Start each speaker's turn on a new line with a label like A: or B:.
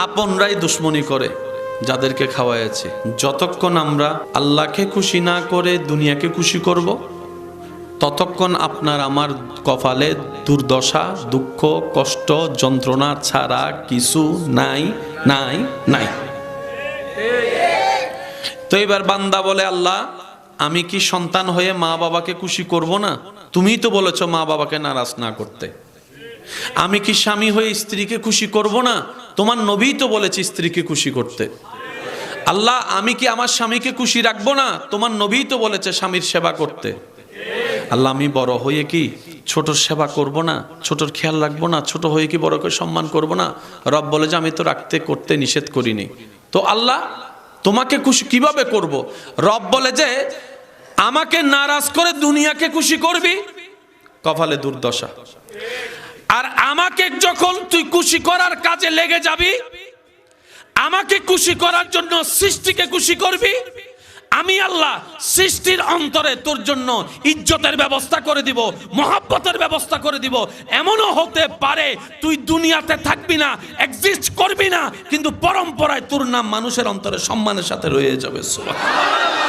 A: আপনরাই দুশ্মনী করে যাদেরকে খাওয়াইছি। যতক্ষণ আমরা আল্লাহকে খুশি না করে দুনিয়াকে খুশি করব, ততক্ষণ আপনার আমার কপালে দুর্দশা, দুঃখ, কষ্ট, যন্ত্রণা ছাড়া কিছু নাই নাই নাই। তো এবার বান্দা বলে, আল্লাহ আমি কি সন্তান হয়ে মা বাবাকে খুশি করব না? তুমিই তো বলেছো মা বাবাকে নারাজ না করতে। আমি কি স্বামী হয়ে স্ত্রীকে খুশি করব না? তোমার নবী তো বলেছে স্ত্রীকে খুশি করতে। আল্লাহ আমি কি আমার স্বামীকে খুশি রাখবো না? তোমার নবী তো বলেছে স্বামীর সেবা করতে। আল্লাহ আমি বড় হয়ে কি ছোটর সেবা করব না, ছোটর খেয়াল রাখবো না, ছোট হয়ে কি বড়কে সম্মান করব না? রব বলে যে আমি তো রাখতে করতে নিষেধ করিনি। তো আল্লাহ তোমাকে খুশি কিভাবে করব? রব বলে যে আমাকে নারাজ করে দুনিয়াকে খুশি করবি, কপালে দুর্দশা। আর আমাকে যখন তুই খুশি করার কাজে লেগে যাবি, আমাকে খুশি করার জন্য সৃষ্টিকে খুশি করবি, আমি আল্লাহ সৃষ্টির অন্তরে তোর জন্য ইজ্জতের ব্যবস্থা করে দিব, মহাব্বতের ব্যবস্থা করে দিব। এমনও হতে পারে তুই দুনিয়াতে থাকবি না, এক্সিস্ট করবি না, কিন্তু পরম্পরায় তোর নাম মানুষের অন্তরে সম্মানের সাথে রয়ে যাবে। সুবহানাল্লাহ।